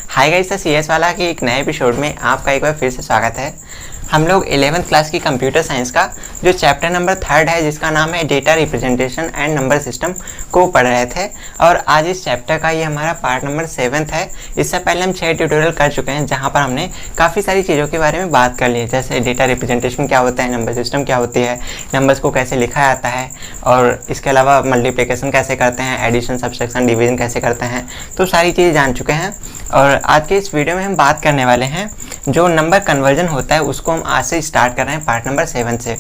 Hi guys, CS वाला के एक नए एपिसोड में आपका एक बार फिर से स्वागत है। हम लोग 11th क्लास की कंप्यूटर साइंस का जो चैप्टर नंबर 3 है, जिसका नाम है data representation and number system को पढ़ रहे थे और आज इस चैप्टर का ये हमारा पार्ट नंबर 7 है। इससे पहले हम 6 ट्यूटोरियल कर चुके हैं, जहाँ पर हमने काफ़ी सारी चीज़ों के बारे में बात कर ली है, जैसे डेटा रिप्रेजेंटेशन क्या होता है, नंबर सिस्टम क्या होती है, नंबर्स को कैसे लिखा जाता है और इसके अलावा मल्टीप्लिकेशन कैसे करते हैं, एडिशन, सब्सट्रैक्शन, डिवीजन कैसे करते हैं, तो सारी चीज़ें जान चुके हैं। और आज के इस वीडियो में हम बात करने वाले हैं जो नंबर कन्वर्जन होता है, उसको हम आज से स्टार्ट कर रहे हैं पार्ट नंबर 7 से।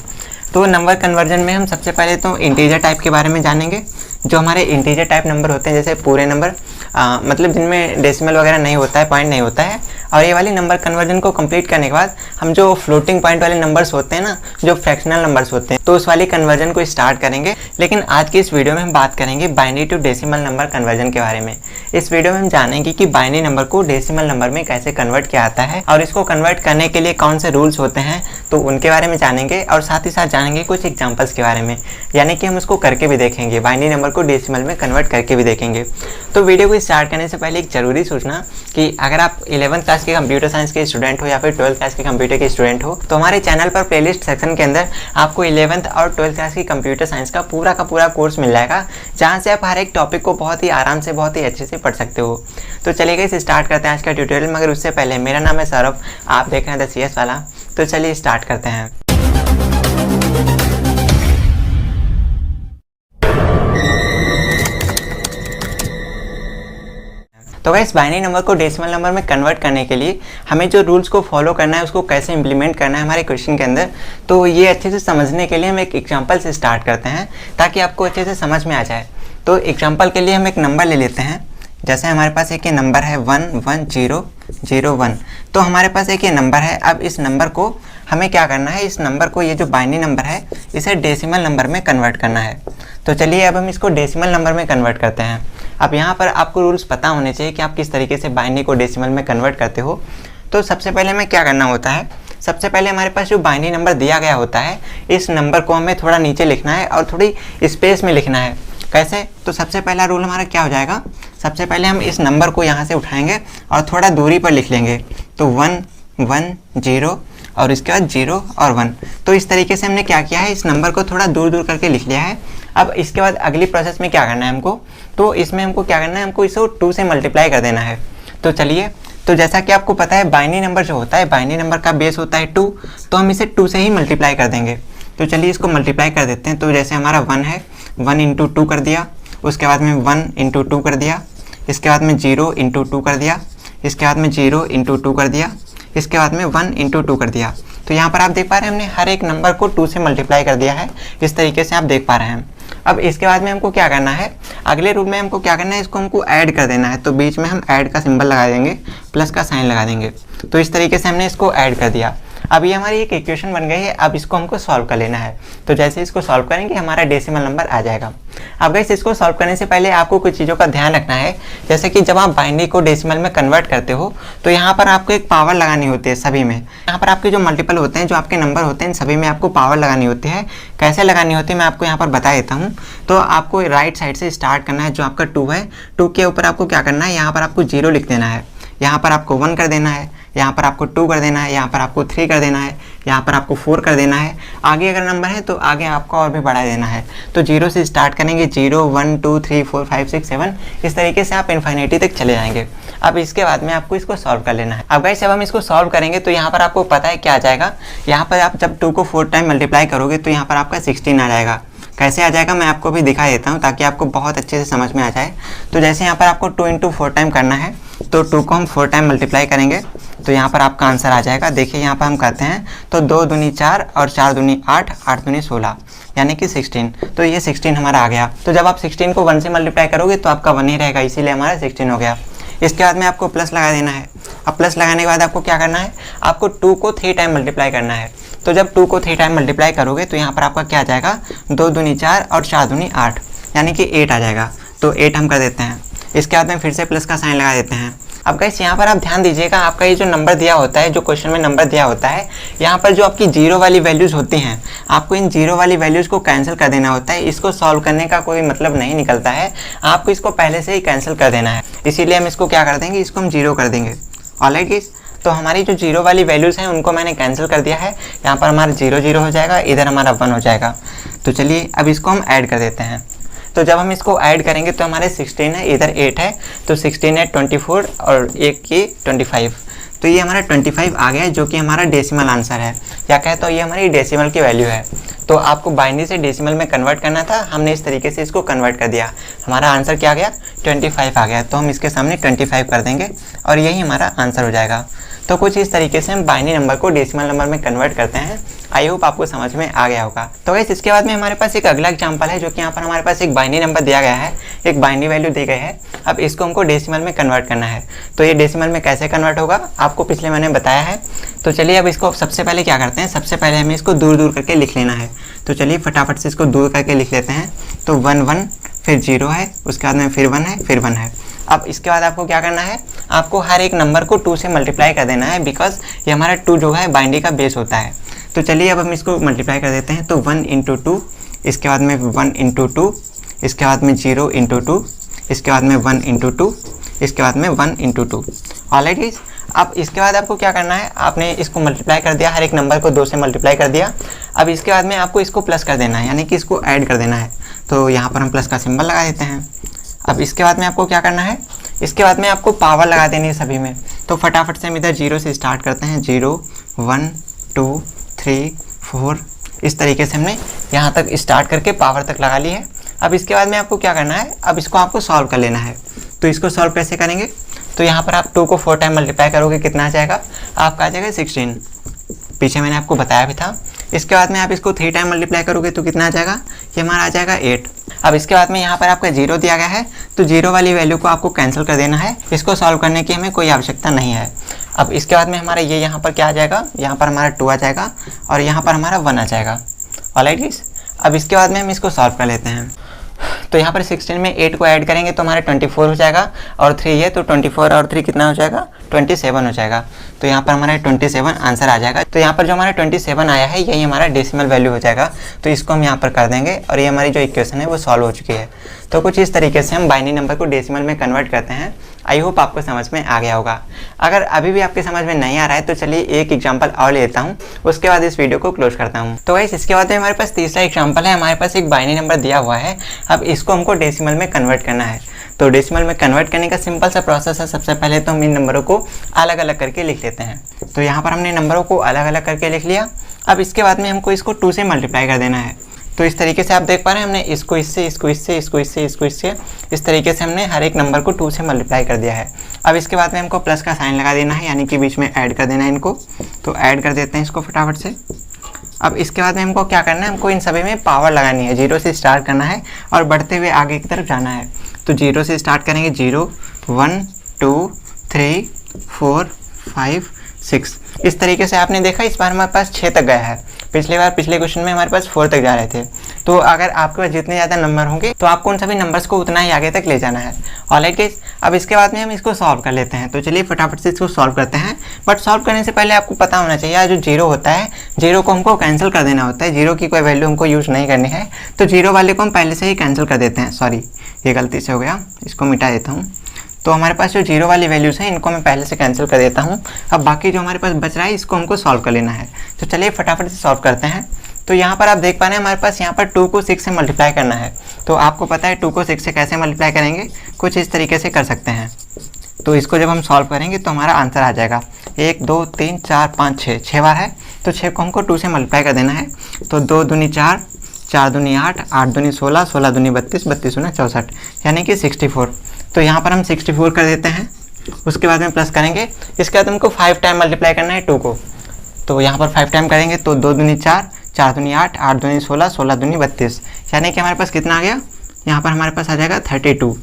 तो नंबर कन्वर्जन में हम सबसे पहले तो इंटीजर टाइप के बारे में जानेंगे। जो हमारे इंटीजर टाइप नंबर होते हैं, जैसे पूरे नंबर मतलब जिनमें डेसिमल वगैरह नहीं होता है, पॉइंट नहीं होता है, और ये वाली नंबर कन्वर्जन को कंप्लीट करने के बाद हम जो फ्लोटिंग पॉइंट वाले नंबर्स होते हैं ना, जो फ्रैक्शनल नंबर्स होते हैं, तो उस वाली कन्वर्जन को स्टार्ट करेंगे। लेकिन आज की इस वीडियो में हम बात करेंगे binary to decimal number conversion के बारे में। इस वीडियो में हम जानेंगे कि बाइनरी नंबर को डेसिमल नंबर में कैसे कन्वर्ट किया जाता है और इसको कन्वर्ट करने के लिए कौन से रूल्स होते हैं, तो उनके बारे में जानेंगे और साथ ही साथ जानेंगे कुछ एग्जाम्पल्स के बारे में, यानी कि हम उसको करके भी देखेंगे, बाइनरी नंबर को डेसिमल में कन्वर्ट करके भी देखेंगे। तो वीडियो को स्टार्ट करने से पहले एक जरूरी सूचना कि अगर आप 11th क्लास के कंप्यूटर साइंस के स्टूडेंट हो या फिर 12th क्लास के कंप्यूटर के स्टूडेंट हो, तो हमारे चैनल पर प्लेलिस्ट सेक्शन के अंदर आपको 11th और 12th क्लास की कंप्यूटर साइंस का पूरा कोर्स मिल जाएगा, जहां से आप हर एक टॉपिक को बहुत ही आराम से, बहुत ही अच्छे से पढ़ सकते हो। तो चलिए गाइस, स्टार्ट करते हैं आज का ट्यूटोरियल। मगर उससे पहले मेरा नाम है सौरभ, आप देख रहे हैं द CS वाला। तो चलिए स्टार्ट करते हैं। तो गाइस, बाइनरी नंबर को डेसिमल नंबर में कन्वर्ट करने के लिए हमें जो रूल्स को फॉलो करना है, उसको कैसे इंप्लीमेंट करना है हमारे क्वेश्चन के अंदर, तो ये अच्छे से समझने के लिए हम एक एग्जांपल से स्टार्ट करते हैं ताकि आपको अच्छे से समझ में आ जाए। तो एग्जांपल के लिए हम एक नंबर ले लेते हैं। जैसे हमारे पास एक ये नंबर है 11001। तो हमारे पास एक ये नंबर है। अब इस नंबर को हमें क्या करना है, इस नंबर को, ये जो बाइनरी नंबर है, इसे डेसिमल नंबर में कन्वर्ट करना है। तो चलिए अब हम इसको डेसिमल नंबर में कन्वर्ट करते हैं। अब यहाँ पर आपको रूल्स पता होने चाहिए कि आप किस तरीके से बाइनरी को डेसिमल में कन्वर्ट करते हो। तो सबसे पहले हमें क्या करना होता है, सबसे पहले हमारे पास जो बाइनरी नंबर दिया गया होता है, इस नंबर को हमें थोड़ा नीचे लिखना है और थोड़ी स्पेस में लिखना है। कैसे? तो सबसे पहला रूल हमारा क्या हो जाएगा, सबसे पहले हम इस नंबर को यहाँ से उठाएंगे और थोड़ा दूरी पर लिख लेंगे। तो 1 1 0 और इसके बाद 0 और 1। तो इस तरीके से हमने क्या किया है, इस नंबर को थोड़ा दूर दूर करके लिख लिया है। अब इसके बाद अगली प्रोसेस में क्या करना है हमको, तो इसमें हमको क्या करना है, हमको इसको 2 से मल्टीप्लाई कर देना है। तो चलिए, तो जैसा कि आपको पता है बाइनरी नंबर जो होता है, बाइनरी नंबर का बेस होता है 2, तो हम इसे 2 से ही मल्टीप्लाई कर देंगे। तो चलिए इसको मल्टीप्लाई कर देते हैं। तो जैसे हमारा 1 है, 1 इंटू 2 कर दिया, उसके बाद में 1 इंटू 2 कर दिया, इसके बाद में 0 इंटू 2 कर दिया, इसके बाद में 0 इंटू 2 कर दिया, इसके बाद में 1 इंटू 2 कर दिया। तो यहाँ पर आप देख पा रहे हैं हमने हर एक नंबर को 2 से मल्टीप्लाई कर दिया है, इस तरीके से आप देख पा रहे हैं। अब इसके बाद में हमको क्या करना है, अगले रूल में हमको क्या करना है, इसको हमको ऐड कर देना है। तो बीच में हम ऐड का सिंबल लगा देंगे, प्लस का साइन लगा देंगे। तो इस तरीके से हमने इसको ऐड कर दिया। अब ये हमारी एक इक्वेशन बन गई है। अब इसको हमको सॉल्व कर लेना है। तो जैसे इसको सॉल्व करेंगे हमारा डेसिमल नंबर आ जाएगा। अब गाइस, इसको सॉल्व करने से पहले आपको कुछ चीज़ों का ध्यान रखना है। जैसे कि जब आप बाइनरी को डेसिमल में कन्वर्ट करते हो, तो यहाँ पर आपको एक पावर लगानी होती है सभी में। यहाँ पर आपके जो मल्टीपल होते हैं, जो आपके नंबर होते हैं, सभी में आपको पावर लगानी होती है। कैसे लगानी होती है मैं आपको यहाँ पर बता देता हूँ। तो आपको राइट साइड से स्टार्ट करना है। जो आपका 2 है, 2 के ऊपर आपको क्या करना है, यहाँ पर आपको 0 लिख देना है, यहाँ पर आपको 1 कर देना है, यहाँ पर आपको 2 कर देना है, यहाँ पर आपको 3 कर देना है, यहाँ पर आपको 4 कर देना है। आगे अगर नंबर है तो आगे आपको और भी बढ़ा देना है। तो 0 से स्टार्ट करेंगे, 0 1 2 3 4 5 6 7, इस तरीके से आप इन्फिनिटी तक चले जाएंगे। अब इसके बाद में आपको इसको सॉल्व कर लेना है। अब गाइस, जब हम इसको सॉल्व करेंगे तो यहाँ पर आपको पता है क्या आ जाएगा, यहाँ पर आप जब 2 को 4 टाइम मल्टीप्लाई करोगे तो यहाँ पर आपका 16 आ जाएगा। कैसे आ जाएगा मैं आपको भी दिखा देता हूँ ताकि आपको बहुत अच्छे से समझ में आ जाए। तो जैसे यहाँ पर आपको 2 इंटू 4 टाइम करना है, तो 2 को हम 4 टाइम मल्टीप्लाई करेंगे तो यहाँ पर आपका आंसर आ जाएगा। देखिए यहाँ पर हम करते हैं तो 2 दूनी 4 और 4 दूनी 8, 8 दूनी 16, यानी कि 16। तो ये 16 हमारा आ गया। तो जब आप 16 को 1 से मल्टीप्लाई करोगे तो आपका 1 ही रहेगा, इसीलिए हमारा 16 हो गया। इसके बाद में आपको प्लस लगा देना है। अब प्लस लगाने के बाद आपको क्या करना है, आपको 2 को 3 टाइम मल्टीप्लाई करना है। तो जब 2 को 3 टाइम मल्टीप्लाई करोगे तो यहाँ पर आपका क्या आ जाएगा, 2 दूनी 4 और 4 दूनी 8, यानी कि 8 आ जाएगा। तो 8 हम कर देते हैं। इसके बाद में फिर से प्लस का साइन लगा देते हैं। अब गाइस यहाँ पर आप ध्यान दीजिएगा, आपका ये जो नंबर दिया होता है, जो क्वेश्चन में नंबर दिया होता है, यहाँ पर जो आपकी जीरो वाली वैल्यूज़ होती हैं, आपको इन जीरो वाली वैल्यूज़ को कैंसिल कर देना होता है। इसको सॉल्व करने का कोई मतलब नहीं निकलता है, आपको इसको पहले से ही कैंसिल कर देना है। इसीलिए हम इसको क्या कर देंगे, इसको हम जीरो कर देंगे। ऑलराइट गाइस, तो हमारी जो जीरो वाली वैल्यूज़ हैं उनको मैंने कैंसिल कर दिया है। यहाँ पर हमारा 0 0 हो जाएगा, इधर हमारा 1 हो जाएगा। तो चलिए अब इसको हम ऐड कर देते हैं। तो जब हम इसको ऐड करेंगे तो हमारे 16 है, इधर 8 है, तो 16 है 24 और एक ये 25। तो ये हमारा 25 आ गया है, जो कि हमारा डेसिमल आंसर है, या कहे तो ये हमारी डेसिमल की वैल्यू है। तो आपको बाइनरी से डेसिमल में कन्वर्ट करना था, हमने इस तरीके से इसको कन्वर्ट कर दिया। हमारा आंसर क्या आ गया, 25 आ गया। तो हम इसके सामने 25 कर देंगे और यही हमारा आंसर हो जाएगा। तो कुछ इस तरीके से हम बाइनरी नंबर को डेसिमल नंबर में कन्वर्ट करते हैं। आई होप आपको समझ में आ गया होगा। तो गाइस इसके बाद में हमारे पास एक अगला एग्जांपल है, जो कि यहाँ पर हमारे पास एक बाइनरी नंबर दिया गया है, एक बाइनरी वैल्यू दी गई है। अब इसको हमको डेसिमल में कन्वर्ट करना है। तो ये डेसिमल में कैसे कन्वर्ट होगा आपको पिछले मैंने बताया है। तो चलिए अब इसको सबसे पहले क्या करते हैं, सबसे पहले हमें इसको दूर दूर करके लिख लेना है। तो चलिए फटाफट से इसको दूर करके लिख लेते हैं। तो 1 1 फिर 0 है, उसके बाद में फिर 1 है, फिर 1 है। अब इसके बाद आपको क्या करना है, आपको हर एक नंबर को 2 से मल्टीप्लाई कर देना है, बिकॉज ये हमारा 2 जो है बाइनरी का बेस होता है। तो चलिए अब हम इसको मल्टीप्लाई कर देते हैं। तो 1 × 2, इसके बाद में 1 × 2, इसके बाद में 0 × 2, इसके बाद में 1 × 2, इसके बाद में 1 × 2। ऑलराइट गाइस, अब इसके बाद आपको क्या करना है, आपने इसको मल्टीप्लाई कर दिया, हर एक नंबर को 2 से मल्टीप्लाई कर दिया। अब इसके बाद में आपको इसको प्लस कर देना है, यानी कि इसको ऐड कर देना है। तो यहाँ पर हम प्लस का सिंबल लगा देते हैं। अब इसके बाद में आपको क्या करना है, इसके बाद में आपको पावर लगा देनी है सभी में। तो फटाफट से हम इधर 0 से स्टार्ट करते हैं। 0 1 2 3 4, इस तरीके से हमने यहाँ तक स्टार्ट करके पावर तक लगा ली है। अब इसके बाद में आपको क्या करना है, अब इसको आपको सॉल्व कर लेना है। तो इसको सॉल्व कैसे करेंगे, तो यहाँ पर आप 2 को 4 टाइम मल्टीप्लाई करोगे, कितना आ जाएगा, आपका आ जाएगा 16। पीछे मैंने आपको बताया भी था। इसके बाद में आप इसको 3 टाइम मल्टीप्लाई करोगे तो कितना आ जाएगा, ये हमारा आ जाएगा 8। अब इसके बाद में यहाँ पर आपका 0 दिया गया है, तो 0 वाली वैल्यू को आपको कैंसिल कर देना है। इसको सॉल्व करने की हमें कोई आवश्यकता नहीं है। अब इसके बाद में हमारा ये यहाँ पर क्या आ जाएगा, यहाँ पर हमारा 2 आ जाएगा और यहाँ पर हमारा 1 आ जाएगा। ऑलराइट गाइस, अब इसके बाद में हम इसको सॉल्व कर लेते हैं। तो यहाँ पर 16 में 8 को ऐड करेंगे तो हमारा 24 हो जाएगा, और 3 है तो 24 और 3 कितना हो जाएगा, 27 हो जाएगा। तो यहाँ पर हमारा 27 आंसर आ जाएगा। तो यहाँ पर जो हमारा 27 आया है, यही हमारा डेसिमल वैल्यू हो जाएगा। तो इसको हम यहाँ पर कर देंगे और ये हमारी जो इक्वेशन है वो सॉल्व हो चुकी है। तो कुछ इस तरीके से हम बाइनरी नंबर को डेसिमल में कन्वर्ट करते हैं। आई होप आपको समझ में आ गया होगा। अगर अभी भी आपके समझ में नहीं आ रहा है तो चलिए एक एग्जांपल और लेता हूँ, उसके बाद इस वीडियो को क्लोज करता हूँ। तो गाइस इसके बाद में हमारे पास तीसरा एग्जांपल है। हमारे पास एक बाइनरी नंबर दिया हुआ है, अब इसको हमको डेसिमल में कन्वर्ट करना है। तो डेसिमल में कन्वर्ट करने का सिंपल सा प्रोसेस है। सबसे पहले तो हम इन नंबरों को अलग अलग करके लिख लेते हैं। तो यहाँ पर हमने नंबरों को अलग अलग करके लिख लिया। अब इसके बाद में हमको इसको 2 से मल्टीप्लाई कर देना है। तो इस तरीके से आप देख पा रहे हैं, हमने इसको इससे, इसको इससे, इसको इससे, इसको इससे, इस तरीके से हमने हर एक नंबर को 2 से मल्टीप्लाई कर दिया है। अब इसके बाद में हमको प्लस का साइन लगा देना है, यानी कि बीच में ऐड कर देना है इनको। तो ऐड कर देते हैं इसको फटाफट से। अब इसके बाद में हमको क्या करना है, हमको इन सभी में पावर लगानी है। 0 से स्टार्ट करना है और बढ़ते हुए आगे की तरफ जाना है। तो 0 से स्टार्ट करेंगे, 0 1 2 3 4 5 6। इस तरीके से आपने देखा, इस बार हमारे पास 6 तक गया है। पिछले बार पिछले क्वेश्चन में हमारे पास 4 तक जा रहे थे। तो अगर आपके पास जितने ज़्यादा नंबर होंगे तो आपको उन सभी नंबर्स को उतना ही आगे तक ले जाना है। ऑलराइट गाइस, अब इसके बाद में हम इसको सॉल्व कर लेते हैं। तो चलिए फटाफट से इसको सॉल्व करते हैं। बट सॉल्व करने से पहले आपको पता होना चाहिए, जो 0 होता है, 0 को हमको कैंसिल कर देना होता है। 0 की कोई वैल्यू हमको यूज़ नहीं करनी है। तो 0 वाले को हम पहले से ही कैंसिल कर देते हैं। सॉरी, ये गलती से हो गया, इसको मिटा देता हूँ। तो हमारे पास जो 0 वाली वैल्यूज़ हैं, इनको मैं पहले से कैंसिल कर देता हूँ। अब बाकी जो हमारे पास बच रहा है, इसको हमको सॉल्व कर लेना है। तो चलिए फटाफट से सॉल्व करते हैं। तो यहाँ पर आप देख पा रहे हैं, हमारे पास यहाँ पर 2 को 6 से मल्टीप्लाई करना है। तो आपको पता है 2 को 6 से कैसे मल्टीप्लाई करेंगे, कुछ इस तरीके से कर सकते हैं। तो इसको जब हम सॉल्व करेंगे तो हमारा आंसर आ जाएगा 1 2 3 4 5 6, 6 बार है। तो 6 को हमको 2 से मल्टीप्लाई कर देना है। तो 2 दूनी 4, 4 दूनी 8, 8 दूनी 16, 16 दूनी 32, 32 दूनी 64, यानी कि 64। तो यहाँ पर हम 64 कर देते हैं। उसके बाद में प्लस करेंगे। इसके बाद हमको 5 टाइम मल्टीप्लाई करना है 2 को। तो यहाँ पर 5 टाइम करेंगे तो 2 दूनी 4, 4 दूनी 8, 8 दूनी 16, 16 दूनी 32, यानी कि हमारे पास कितना आ गया, यहाँ पर हमारे पास आ जाएगा 32।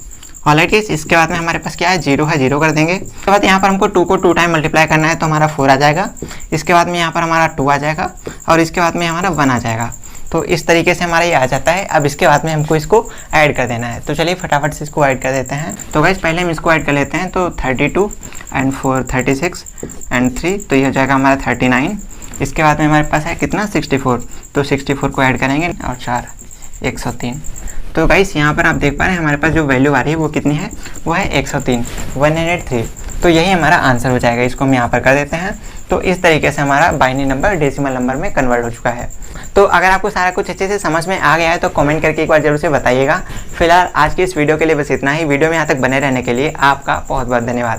ऑलराइट गाइस, इसके बाद में हमारे पास क्या है, 0 है, 0 कर देंगे। इसके बाद यहाँ पर हमको 2 को 2 टाइम मल्टीप्लाई करना है तो हमारा 4 आ जाएगा। इसके बाद में यहाँ पर हमारा 2 आ जाएगा और इसके बाद में हमारा 1 आ जाएगा। तो इस तरीके से हमारा ये आ जाता है। अब इसके बाद में हमको इसको ऐड कर देना है। तो चलिए फटाफट से इसको ऐड कर देते हैं। तो गाइस पहले हम इसको ऐड कर लेते हैं। तो 32 एंड 4 36 एंड 3, तो ये हो जाएगा हमारा 39। इसके बाद में हमारे पास है कितना 64, तो 64 को ऐड करेंगे और 4 103। तो गाइस यहाँ पर आप देख पा रहे हैं हमारे पास जो वैल्यू आ रही है वो कितनी है, वो है 103 103। तो यही हमारा आंसर हो जाएगा। इसको हम यहाँ पर कर देते हैं। तो इस तरीके से हमारा बाइनरी नंबर डेसिमल नंबर में कन्वर्ट हो चुका है। तो अगर आपको सारा कुछ अच्छे से समझ में आ गया है तो कमेंट करके एक बार जरूर से बताइएगा। फिलहाल आज की इस वीडियो के लिए बस इतना ही। वीडियो में यहाँ तक बने रहने के लिए आपका बहुत बहुत धन्यवाद।